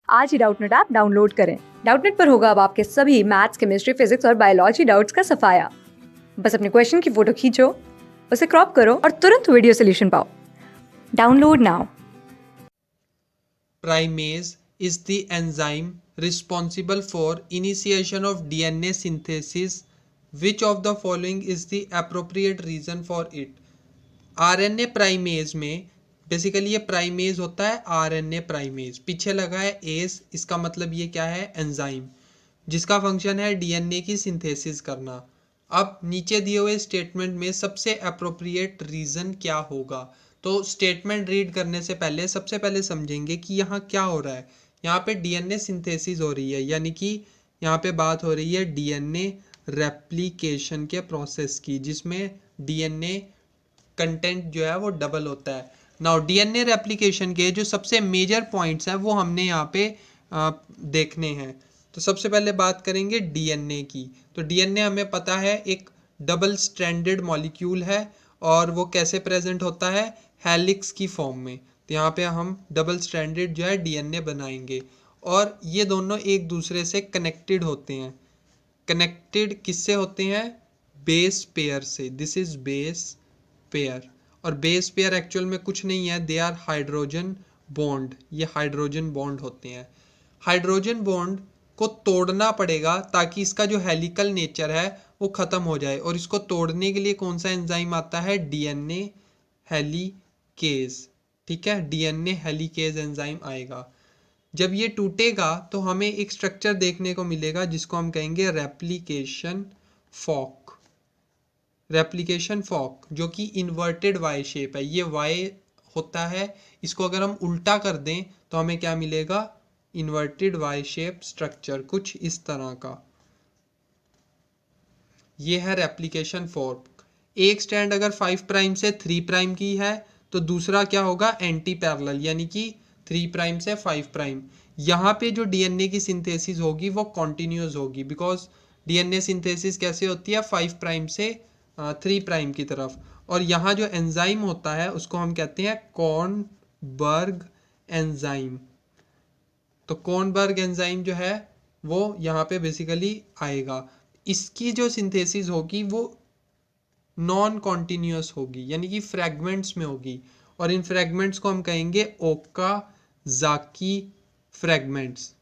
आज ही Doubtnut app download करें। Doubtnut पर होगा अब आपके सभी मैथ्स, केमिस्ट्री, फिजिक्स और बायोलॉजी डाउट्स का सफाया। बस अपने क्वेश्चन की फोटो खींचो, उसे क्रॉप करो और तुरंत वीडियो सोल्यूशन पाओ। Download now. Primase is the enzyme responsible for initiation of DNA synthesis. Which of the following is the appropriate reason for it? RNA primase में बेसिकली ये प्राइमेज होता है RNA प्राइमेज, पीछे लगा है एस, इसका मतलब ये क्या है, एंजाइम, जिसका फंक्शन है डीएनए की सिंथेसिस करना। अब नीचे दिए हुए स्टेटमेंट में सबसे अप्रोप्रिएट रीज़न क्या होगा? तो स्टेटमेंट रीड करने से पहले सबसे पहले समझेंगे कि यहाँ क्या हो रहा है। यहाँ पे डीएनए सिंथेसिस हो रही है, यानी कि यहाँ पे बात हो रही है डीएनए रेप्लिकेशन के प्रोसेस की, जिसमें डीएनए कंटेंट जो है वो डबल होता है। नाउ डीएनए रेप्लिकेशन के जो सबसे मेजर पॉइंट्स हैं वो हमने यहाँ पे देखने हैं। तो सबसे पहले बात करेंगे डीएनए की। तो डीएनए हमें पता है एक डबल स्ट्रैंडेड मॉलिक्यूल है और वो कैसे प्रेजेंट होता है, हेलिक्स की फॉर्म में। तो यहाँ पे हम डबल स्ट्रैंडेड जो है डीएनए बनाएंगे और ये दोनों एक दूसरे से कनेक्टेड होते हैं। कनेक्टेड किससे होते हैं? बेस पेयर से। This is base pair. और बेस पेयर एक्चुअल में कुछ नहीं है, दे आर हाइड्रोजन बॉन्ड। ये हाइड्रोजन बॉन्ड होते हैं। हाइड्रोजन बॉन्ड को तोड़ना पड़ेगा ताकि इसका जो हेलिकल नेचर है वो ख़त्म हो जाए, और इसको तोड़ने के लिए कौन सा एंजाइम आता है? DNA helicase. ठीक है, डीएनए हेलिकेज एंजाइम आएगा। जब ये टूटेगा तो हमें एक स्ट्रक्चर देखने को मिलेगा जिसको हम कहेंगे रेप्लिकेशन फॉक। रेप्लिकेशन फॉक जो कि इन्वर्टेड वाई शेप है, ये वाई होता है, इसको अगर हम उल्टा कर दें तो हमें क्या मिलेगा? इन्वर्टेड वाई शेप स्ट्रक्चर, कुछ इस तरह का। ये है रेप्लिकेशन फॉर्क। एक स्ट्रैंड अगर 5 प्राइम से 3 प्राइम की है तो दूसरा क्या होगा? एंटी पैरेलल, यानी कि 3 प्राइम से 5 प्राइम। यहाँ पे जो डीएनए की सिंथेसिस होगी वो कॉन्टिन्यूस होगी, बिकॉज डीएनए सिंथेसिस कैसे होती है? 5 प्राइम से 3 प्राइम की तरफ। और यहाँ जो एंजाइम होता है उसको हम कहते हैं कॉर्नबर्ग एंजाइम। तो कॉर्नबर्ग एंजाइम जो है वो यहाँ पे बेसिकली आएगा। इसकी जो सिंथेसिस होगी वो नॉन कॉन्टिन्यूस होगी, यानी कि फ्रैगमेंट्स में होगी, और इन फ्रैगमेंट्स को हम कहेंगे ओकाजाकी फ्रैगमेंट्स।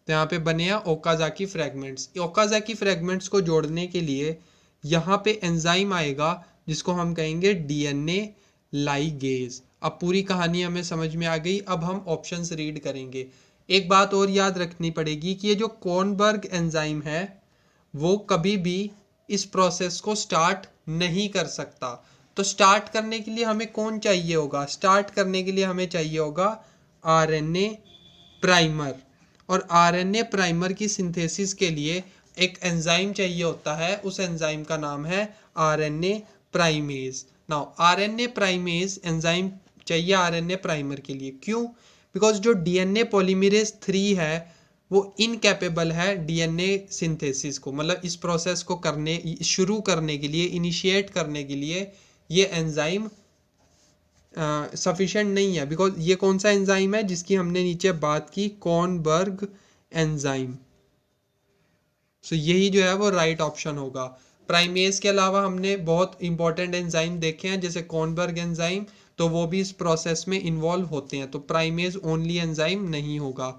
तो यहाँ पे बने हैं ओकाजाकी फ्रैगमेंट्स। ओकाजाकी फ्रैगमेंट्स को जोड़ने के लिए यहाँ पे एंजाइम आएगा जिसको हम कहेंगे डीएनए लाइगेज। अब पूरी कहानी हमें समझ में आ गई। अब हम ऑप्शंस रीड करेंगे। एक बात और याद रखनी पड़ेगी कि ये जो कॉर्नबर्ग एंजाइम है वो कभी भी इस प्रोसेस को स्टार्ट नहीं कर सकता। तो स्टार्ट करने के लिए हमें कौन चाहिए होगा? स्टार्ट करने के लिए हमें चाहिए होगा आरएनए प्राइमर। और आरएनए प्राइमर की सिंथेसिस के लिए एक एंजाइम चाहिए होता है, उस एंजाइम का नाम है RNA primase. Now RNA primase enzyme चाहिए आरएनए प्राइमर के लिए। क्यों? बिकॉज जो डीएनए पॉलीमरेज 3 है वो इनकैपेबल है डीएनए सिंथेसिस को, मतलब इस प्रोसेस को करने, शुरू करने के लिए, इनिशिएट करने के लिए ये एंजाइम सफिशिएंट नहीं है। बिकॉज ये कौन सा एंजाइम है जिसकी हमने नीचे बात की? Kornberg enzyme. सो यही जो है वो राइट ऑप्शन होगा। प्राइमेज के अलावा हमने बहुत इंपॉर्टेंट एंजाइम देखे हैं जैसे कॉर्नबर्ग एंजाइम, तो वो भी इस प्रोसेस में इन्वॉल्व होते हैं। तो प्राइमेज ओनली एंजाइम नहीं होगा।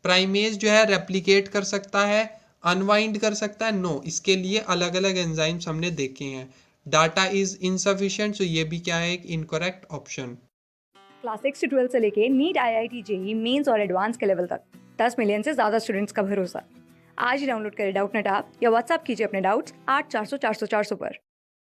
प्राइमेज जो है रेप्लिकेट कर सकता है, अनवाइंड कर सकता है? नो, इसके लिए अलग अलग एंजाइम्स हमने देखे हैं। डाटा इज इनसफिशिएंट, सो ये भी क्या है? एक इनकरेक्ट ऑप्शन। क्लास 6 से 12 से लेके नीट, IIT, जेई मेंस और एडवांस के लेवल तक 10 मिलियन से ज्यादा स्टूडेंट्स का भरोसा। आज ही डाउनलोड करें डाउटनेट ऐप या व्हाट्सएप कीजिए अपने डाउट्स 8400 400 400 पर।